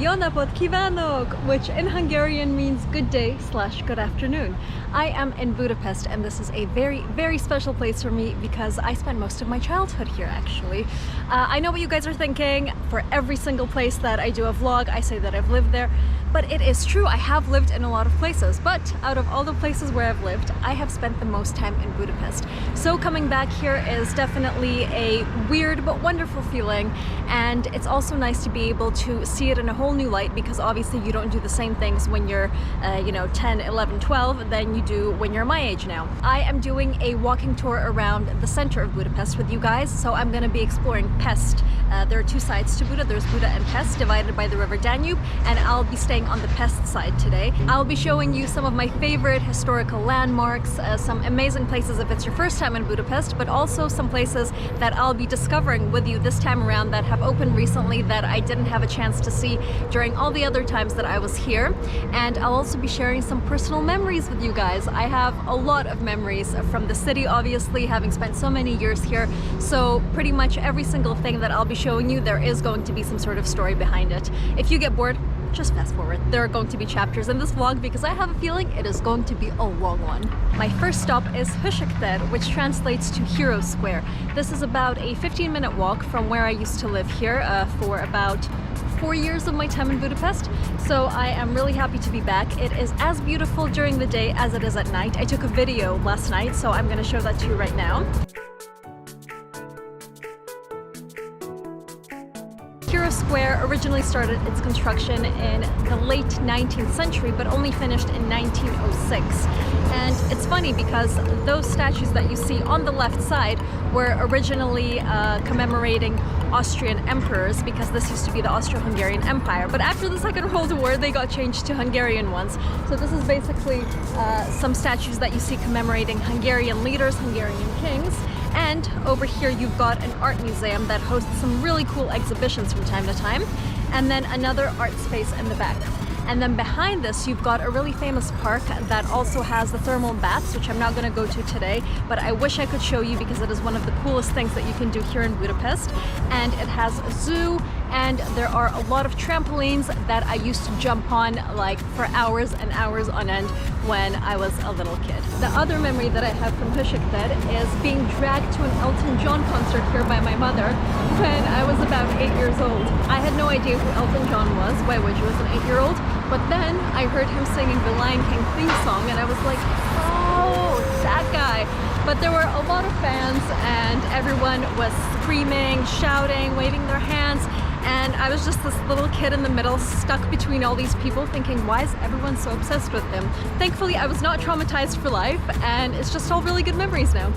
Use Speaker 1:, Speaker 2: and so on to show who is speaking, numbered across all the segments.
Speaker 1: Jó napot kívánok, which in Hungarian means good day / good afternoon. I am in Budapest and this is a very special place for me because I spent most of my childhood here actually. I know what you guys are thinking. For every single place that I do a vlog, I say that I've lived there. But it is true, I have lived in a lot of places, but out of all the places where I've lived, I have spent the most time in Budapest. So coming back here is definitely a weird but wonderful feeling, and it's also nice to be able to see it in a whole new light because obviously you don't do the same things when you're, 10, 11, 12 than you do when you're my age now. I am doing a walking tour around the center of Budapest with you guys, so I'm going to be exploring Pest. There are two sides to Buda, there's Buda and Pest, divided by the river Danube, and I'll be staying on the Pest side today. I'll be showing you some of my favorite historical landmarks, some amazing places if it's your first time in Budapest, but also some places that I'll be discovering with you this time around that have opened recently that I didn't have a chance to see during all the other times that I was here. And I'll also be sharing some personal memories with you guys. I have a lot of memories from the city, obviously, having spent so many years here, so pretty much every single thing that I'll be showing you, there is going to be some sort of story behind it. If you get bored, just fast forward. There are going to be chapters in this vlog because I have a feeling it is going to be a long one. My first stop is Hosok, which translates to Hero Square. This is about a 15-minute walk from where I used to live here for about 4 years of my time in Budapest. So I am really happy to be back. It is as beautiful during the day as it is at night. I took a video last night, so I'm going to show that to you right now. Hero Square originally started its construction in the late 19th century, but only finished in 1906. And it's funny because those statues that you see on the left side were originally commemorating Austrian emperors because this used to be the Austro-Hungarian Empire. But after the Second World War, they got changed to Hungarian ones. So this is basically some statues that you see commemorating Hungarian leaders, Hungarian kings. And over here you've got an art museum that hosts some really cool exhibitions from time to time, and then another art space in the back. And then behind this you've got a really famous park that also has the thermal baths, which I'm not going to go to today, but I wish I could show you because it is one of the coolest things that you can do here in Budapest. And it has a zoo, and there are a lot of trampolines that I used to jump on like for hours and hours on end when I was a little kid. The other memory that I have from Hosok is being dragged to an Elton John concert here by my mother when I was about 8 years old. I had no idea who Elton John was, why would you as an 8-year-old? But then I heard him singing the Lion King theme song and I was like, oh, that guy. But there were a lot of fans and everyone was screaming, shouting, waving their hands. And I was just this little kid in the middle, stuck between all these people thinking, why is everyone so obsessed with him? Thankfully, I was not traumatized for life and it's just all really good memories now.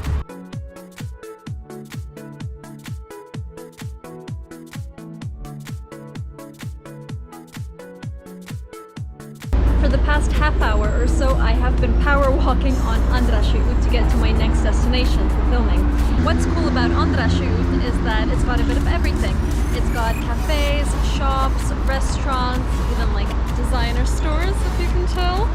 Speaker 1: For the past half hour or so, I have been power walking on Andrassy to get to my next destination for filming. What's cool about Andrassy is that it's got a bit of everything. It's got cafes, shops, restaurants, even like designer stores, if you can tell.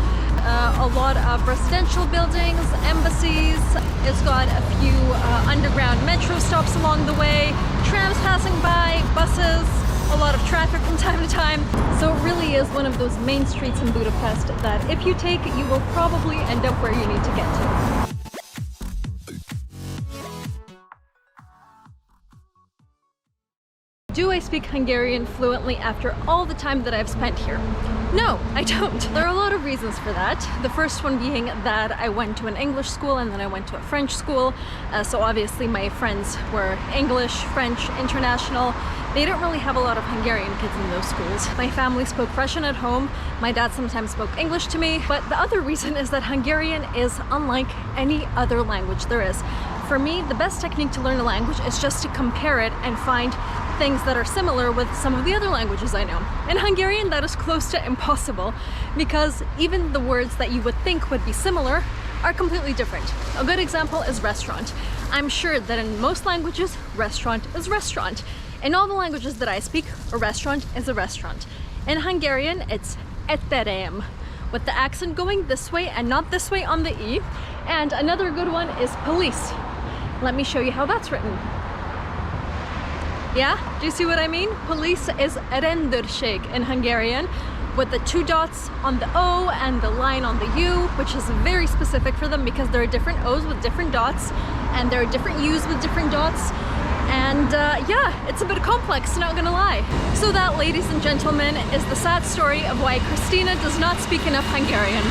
Speaker 1: A lot of residential buildings, embassies. It's got a few underground metro stops along the way, trams passing by, buses, a lot of traffic from time to time. So it really is one of those main streets in Budapest that if you take, you will probably end up where you need to get to. Do I speak Hungarian fluently after all the time that I've spent here? No, I don't. There are a lot of reasons for that. The first one being that I went to an English school and then I went to a French school. So obviously my friends were English, French, international. They don't really have a lot of Hungarian kids in those schools. My family spoke Russian at home. My dad sometimes spoke English to me. But the other reason is that Hungarian is unlike any other language there is. For me, the best technique to learn a language is just to compare it and find things that are similar with some of the other languages I know. In Hungarian, that is close to impossible because even the words that you would think would be similar are completely different. A good example is restaurant. I'm sure that in most languages, restaurant is restaurant. In all the languages that I speak, a restaurant is a restaurant. In Hungarian, it's étterem, with the accent going this way and not this way on the E. And another good one is police. Let me show you how that's written. Yeah? Do you see what I mean? Police is rendőrség in Hungarian, with the 2 dots on the O and the line on the U, which is very specific for them because there are different O's with different dots and there are different U's with different dots. And yeah, it's a bit complex, not gonna lie. So that, ladies and gentlemen, is the sad story of why Kristina does not speak enough Hungarian.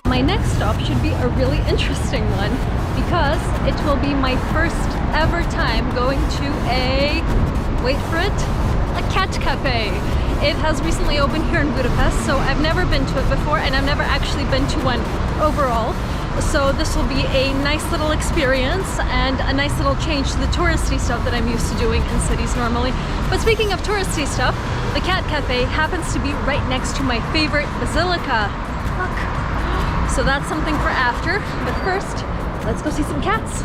Speaker 1: My next stop should be a really interesting one because it will be my first ever time going to a, wait for it, a cat cafe. It has recently opened here in Budapest, so I've never been to it before and I've never actually been to one overall. So this will be a nice little experience and a nice little change to the touristy stuff that I'm used to doing in cities normally. But speaking of touristy stuff, the cat cafe happens to be right next to my favorite basilica. Look. So that's something for after, but first, let's go see some cats.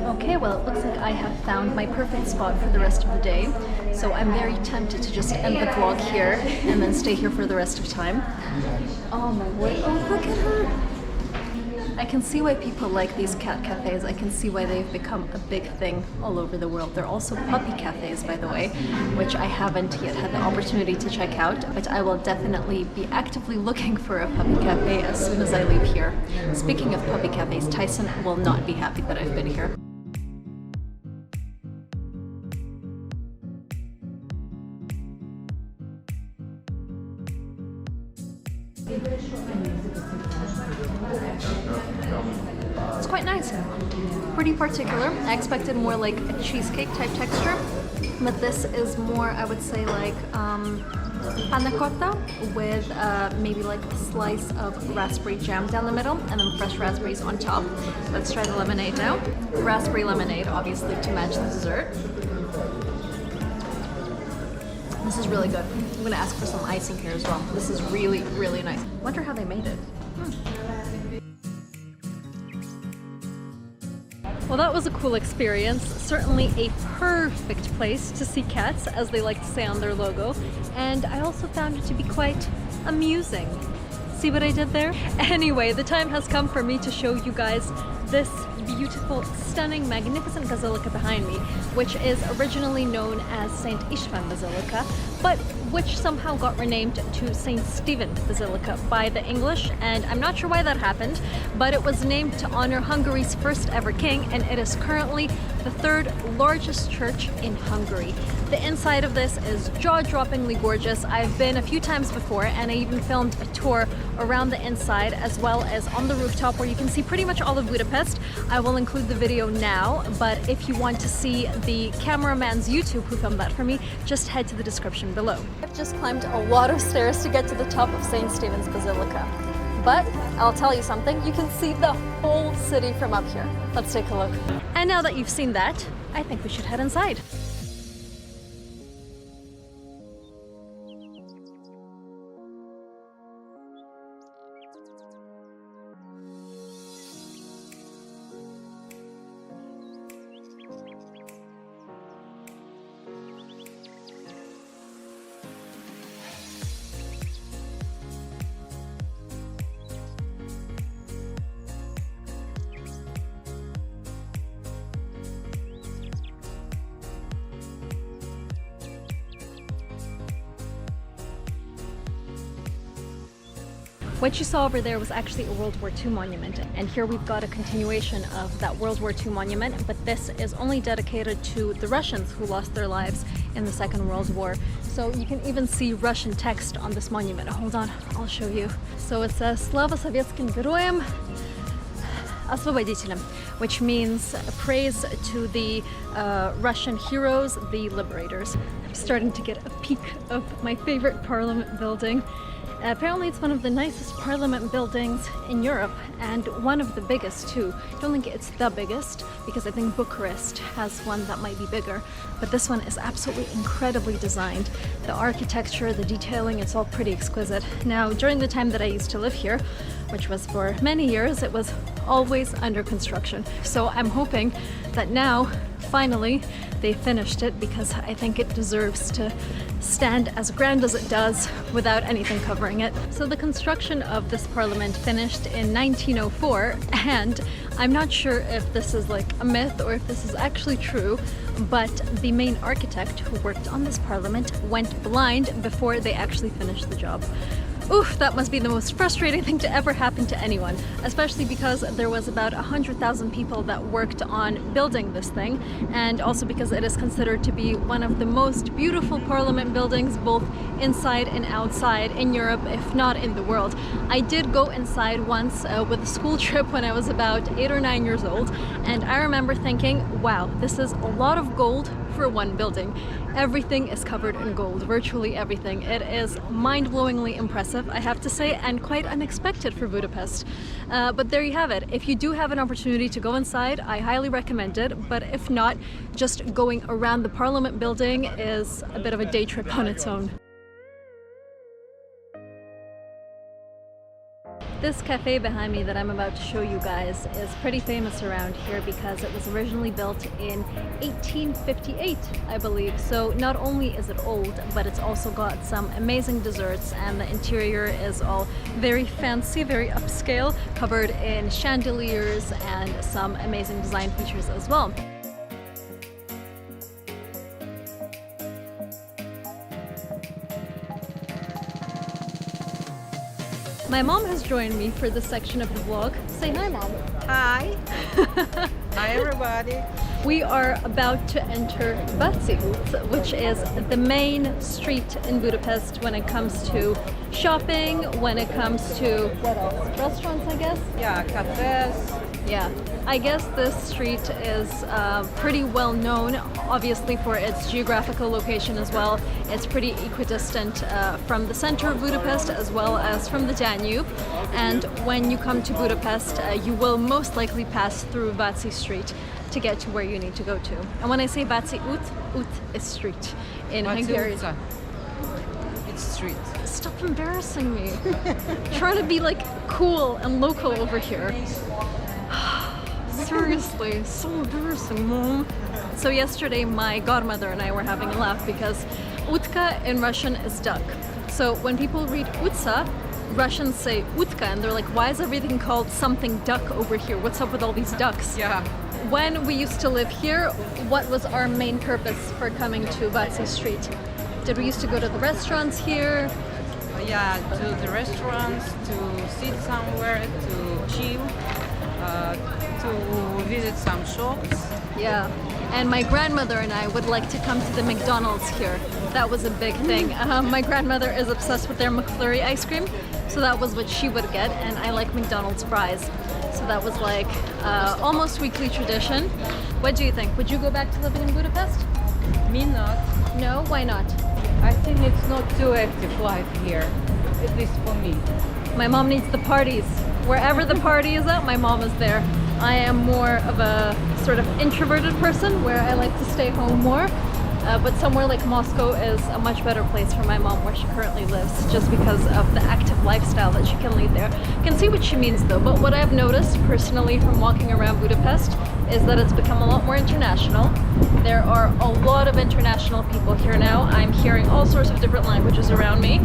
Speaker 1: Okay, well, it looks like I have found my perfect spot for the rest of the day. So I'm very tempted to just end the vlog here and then stay here for the rest of time. Oh my word, oh look at her! I can see why people like these cat cafes. I can see why they've become a big thing all over the world. They're also puppy cafes, by the way, which I haven't yet had the opportunity to check out, but I will definitely be actively looking for a puppy cafe as soon as I leave here. Speaking of puppy cafes, Tyson will not be happy that I've been here. It's quite nice. Pretty particular. I expected more like a cheesecake type texture, but this is more, I would say, like panna cotta with maybe like a slice of raspberry jam down the middle and then fresh raspberries on top. Let's try the lemonade now. Raspberry lemonade, obviously, to match the dessert. This is really good. I'm gonna ask for some icing here as well. This is really, really nice. Wonder how they made it. Well, that was a cool experience. Certainly a perfect place to see cats, as they like to say on their logo. And I also found it to be quite amusing. See what I did there? Anyway, the time has come for me to show you guys this beautiful, stunning, magnificent basilica behind me, which is originally known as St. Istvan Basilica, but which somehow got renamed to St. Stephen Basilica by the English, and I'm not sure why that happened, but it was named to honor Hungary's first ever king, and it is currently the 3rd largest church in Hungary. The inside of this is jaw-droppingly gorgeous. I've been a few times before, and I even filmed a tour around the inside as well as on the rooftop where you can see pretty much all of Budapest. I will include the video now, but if you want to see the cameraman's YouTube who filmed that for me, just head to the description below. I've just climbed a lot of stairs to get to the top of St. Stephen's Basilica. But I'll tell you something, you can see the whole city from up here. Let's take a look. And now that you've seen that, I think we should head inside. What you saw over there was actually a World War II monument, and here we've got a continuation of that World War II monument, but this is only dedicated to the Russians who lost their lives in the Second World War. So you can even see Russian text on this monument. Hold on, I'll show you. So it says Slava Sovietskim Geroyam Освободителям, which means praise to the Russian heroes, the liberators. I'm starting to get a peek of my favorite parliament building. Apparently it's one of the nicest parliament buildings in Europe, and one of the biggest too. I don't think it's the biggest, because I think Bucharest has one that might be bigger, but this one is absolutely incredibly designed. The architecture, the detailing, it's all pretty exquisite. Now, during the time that I used to live here, which was for many years, it was always under construction. So I'm hoping that now, finally, they finished it, because I think it deserves to stand as grand as it does without anything covering it. So the construction of this parliament finished in 1904, and I'm not sure if this is like a myth or if this is actually true, but the main architect who worked on this parliament went blind before they actually finished the job. Oof, that must be the most frustrating thing to ever happen to anyone, especially because there was about 100,000 people that worked on building this thing, and also because it is considered to be one of the most beautiful parliament buildings, both inside and outside in Europe, if not in the world. I did go inside once with a school trip when I was about 8 or 9 years old, and I remember thinking, wow, this is a lot of gold for one building. Everything is covered in gold, virtually everything. It is mind-blowingly impressive, I have to say, and quite unexpected for Budapest. But there you have it. If you do have an opportunity to go inside, I highly recommend it. But if not, just going around the Parliament building is a bit of a day trip on its own. This cafe behind me that I'm about to show you guys is pretty famous around here because it was originally built in 1858, I believe. So not only is it old, but it's also got some amazing desserts, and the interior is all very fancy, very upscale, covered in chandeliers and some amazing design features as well. My mom has joined me for this section of the vlog. Say hi, Mom.
Speaker 2: Hi. Hi, everybody.
Speaker 1: We are about to enter Vaci, which is the main street in Budapest when it comes to shopping, when it comes to, what else? Restaurants, I guess?
Speaker 2: Yeah, cafes.
Speaker 1: Yeah, I guess this street is pretty well known, obviously for its geographical location as well. It's pretty equidistant from the center of Budapest as well as from the Danube. And when you come to Budapest, you will most likely pass through Vaci Street to get to where you need to go to. And when I say Vaci Ut is street in Hungarian.
Speaker 2: It's street.
Speaker 1: Stop embarrassing me. Trying to be like cool and local over here. Seriously, so embarrassing, Mom. So yesterday my godmother and I were having a laugh because utka in Russian is duck. So when people read utsa, Russians say utka, and they're like, why is everything called something duck over here? What's up with all these ducks?
Speaker 2: Yeah.
Speaker 1: When we used to live here, what was our main purpose for coming to Vaci Street? Did we used to go to the restaurants here?
Speaker 2: Yeah, to the restaurants, to sit somewhere, to chill, to visit some shops.
Speaker 1: Yeah, and my grandmother and I would like to come to the McDonald's here. That was a big thing. My grandmother is obsessed with their McFlurry ice cream, so that was what she would get, and I like McDonald's fries. So that was like almost weekly tradition. What do you think? Would you go back to living in Budapest?
Speaker 2: Me not.
Speaker 1: No? Why not?
Speaker 2: I think it's not too active life here, at least for me.
Speaker 1: My mom needs the parties. Wherever the party is at, my mom is there. I am more of a sort of introverted person where I like to stay home more. But somewhere like Moscow is a much better place for my mom where she currently lives, just because of the active lifestyle that she can lead there. I can see what she means though, but what I've noticed personally from walking around Budapest is that it's become a lot more international. There are a lot of international people here now. I'm hearing all sorts of different languages around me.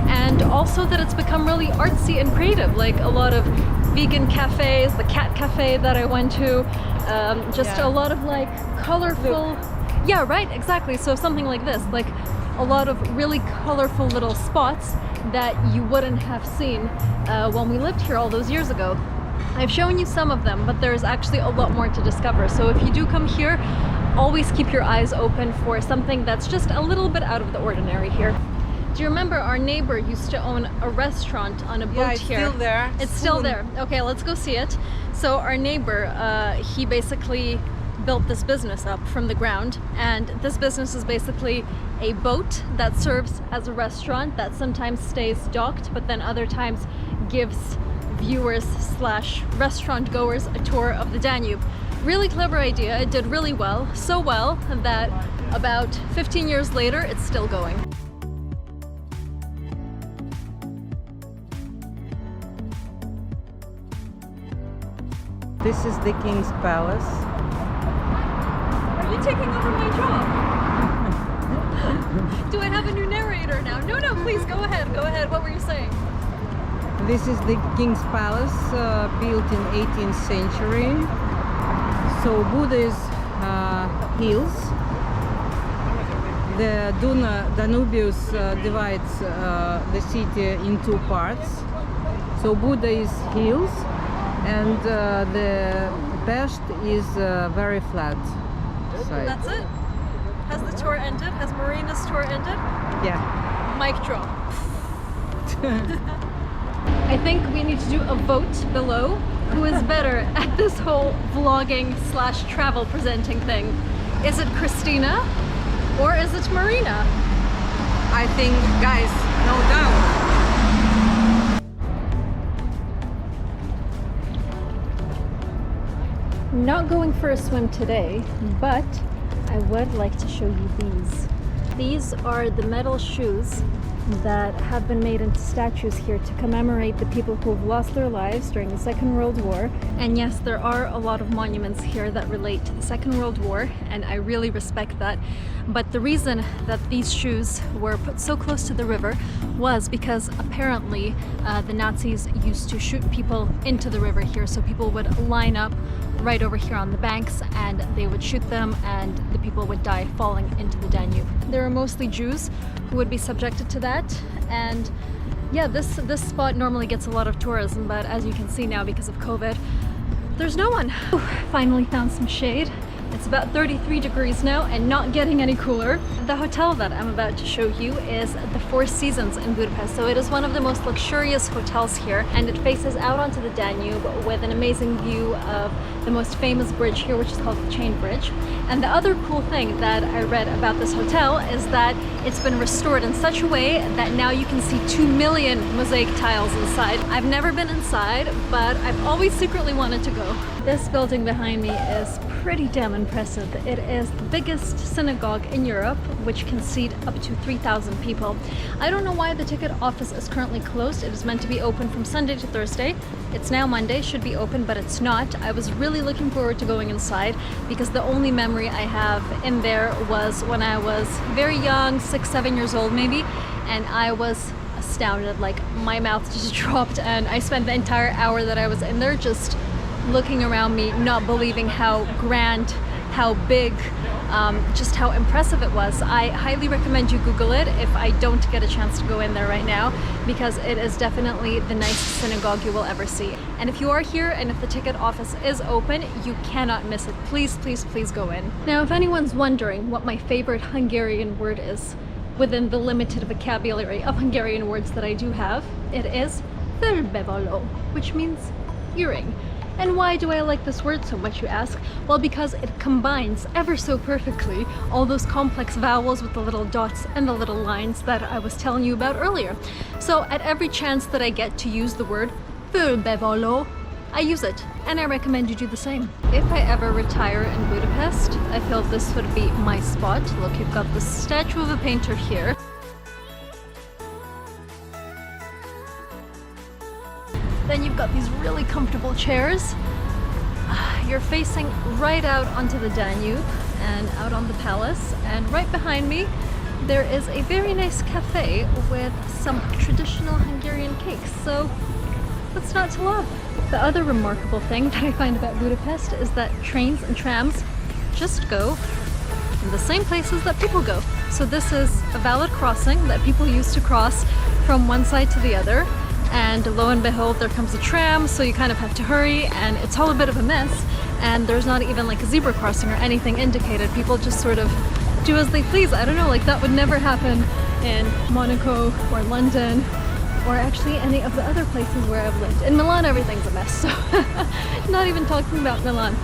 Speaker 1: And also that it's become really artsy and creative, like a lot of vegan cafes, the cat cafe that I went to, a lot of like colorful... Yeah, right, exactly. So something like this, like a lot of really colorful little spots that you wouldn't have seen when we lived here all those years ago. I've shown you some of them, but there's actually a lot more to discover. So if you do come here, always keep your eyes open for something that's just a little bit out of the ordinary here. Do you remember our neighbor used to own a restaurant on a boat
Speaker 2: Yeah, it's
Speaker 1: here?
Speaker 2: still there.
Speaker 1: It's still there. Okay, let's go see it. So our neighbor, he basically built this business up from the ground, and this business is basically a boat that serves as a restaurant that sometimes stays docked, but then other times gives viewers slash restaurant goers a tour of the Danube. Really clever idea. It did really well, so well that about 15 years later it's still going.
Speaker 3: This is the King's Palace.
Speaker 1: Are you taking over my job? Do I have a new narrator now? No, no, please go ahead. Go ahead. What were you saying?
Speaker 3: This is the King's Palace, built in 18th century. So Budaoest hills. The Danube divides the city in two parts. So Budaoest hills, and the Pest is very flat side.
Speaker 1: That's it? Has the tour ended? Has Marina's tour ended?
Speaker 3: Yeah.
Speaker 1: Mic drop. I think we need to do a vote below. Who is better at this whole vlogging / travel presenting thing? Is it Kristina or is it Marina?
Speaker 3: I think, guys, no doubt.
Speaker 1: Not going for a swim today, but I would like to show you these. These are the metal shoes that have been made into statues here to commemorate the people who have lost their lives during the Second World War. And yes, there are a lot of monuments here that relate to the Second World War, and I really respect that. But the reason that these shoes were put so close to the river was because apparently the Nazis used to shoot people into the river here, so people would line up right over here on the banks and they would shoot them and the people would die falling into the Danube. There are mostly Jews who would be subjected to that, and yeah, this spot normally gets a lot of tourism, but as you can see now, because of COVID, there's no one. Finally found some shade. It's about 33 degrees now and not getting any cooler. The hotel that I'm about to show you is the Four Seasons in Budapest. So it is one of the most luxurious hotels here, and it faces out onto the Danube with an amazing view of the most famous bridge here, which is called the Chain Bridge. And the other cool thing that I read about this hotel is that it's been restored in such a way that now you can see 2 million mosaic tiles inside. I've never been inside, but I've always secretly wanted to go. This building behind me is pretty damn impressive. It is the biggest synagogue in Europe, which can seat up to 3,000 people. I don't know why the ticket office is currently closed. It is meant to be open from Sunday to Thursday. It's now Monday, should be open, but it's not. I was really looking forward to going inside because the only memory I have in there was when I was very young, 6, 7 years old maybe, and I was astounded. Like, my mouth just dropped, and I spent the entire hour that I was in there just looking around me, not believing how grand, how big, just how impressive it was. I highly recommend you Google it if I don't get a chance to go in there right now, because it is definitely the nicest synagogue you will ever see. And if you are here and if the ticket office is open, you cannot miss it. Please, please, please go in. Now, if anyone's wondering what my favorite Hungarian word is within the limited vocabulary of Hungarian words that I do have, it is fölbevaló, which means earring. And why do I like this word so much, you ask? Well, because it combines ever so perfectly all those complex vowels with the little dots and the little lines that I was telling you about earlier. So at every chance that I get to use the word fölbevaló, I use it, and I recommend you do the same. If I ever retire in Budapest, I feel this would be my spot. Look, you've got the statue of a painter here. Then you've got these really comfortable chairs. You're facing right out onto the Danube and out on the palace. And right behind me, there is a very nice cafe with some traditional Hungarian cakes. So what's not to love? The other remarkable thing that I find about Budapest is that trains and trams just go in the same places that people go. So this is a valid crossing that people use to cross from one side to the other. And lo and behold, there comes a tram, so you kind of have to hurry, and it's all a bit of a mess. And there's not even like a zebra crossing or anything indicated. People just sort of do as they please. I don't know, like that would never happen in Monaco or London, or actually any of the other places where I've lived. In Milan, everything's a mess, so not even talking about Milan.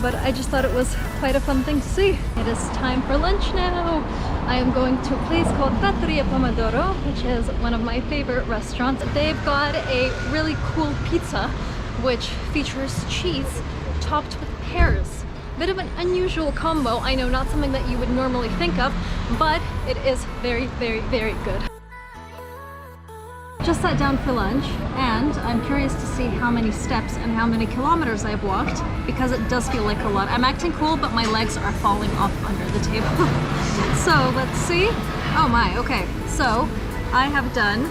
Speaker 1: But I just thought it was quite a fun thing to see. It is time for lunch now. I am going to a place called Trattoria Pomodoro, which is one of my favorite restaurants. They've got a really cool pizza, which features cheese topped with pears. Bit of an unusual combo, I know, not something that you would normally think of, but it is very, very, very good. just sat down for lunch and I'm curious to see how many steps and how many kilometers I've walked because it does feel like a lot. I'm acting cool, but my legs are falling off under the table. So let's see. Oh my, okay. So I have done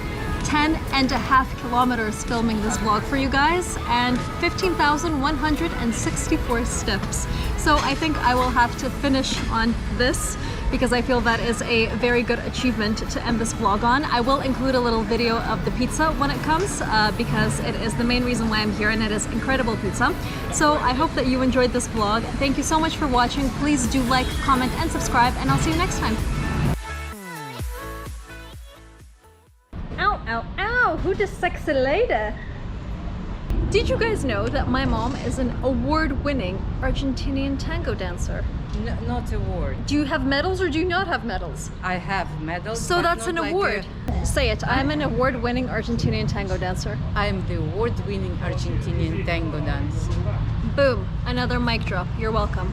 Speaker 1: 10.5 kilometers filming this vlog for you guys and 15,164 steps. So I think I will have to finish on this because I feel that is a very good achievement to end this vlog on. I will include a little video of the pizza when it comes because it is the main reason why I'm here and it is incredible pizza. So I hope that you enjoyed this vlog. Thank you so much for watching. Please do like, comment and subscribe and I'll see you next time. Ow, ow, ow! Who does sexy lady? Did you guys know that my mom is an award-winning Argentinian tango dancer?
Speaker 3: Not award.
Speaker 1: Do you have medals or do you not have medals?
Speaker 3: I have medals.
Speaker 1: So
Speaker 3: but
Speaker 1: that's
Speaker 3: not
Speaker 1: an
Speaker 3: like
Speaker 1: award. Say it. I'm an award-winning Argentinian tango dancer.
Speaker 3: I'm the award-winning Argentinian tango dancer.
Speaker 1: Boom. Another mic drop. You're welcome.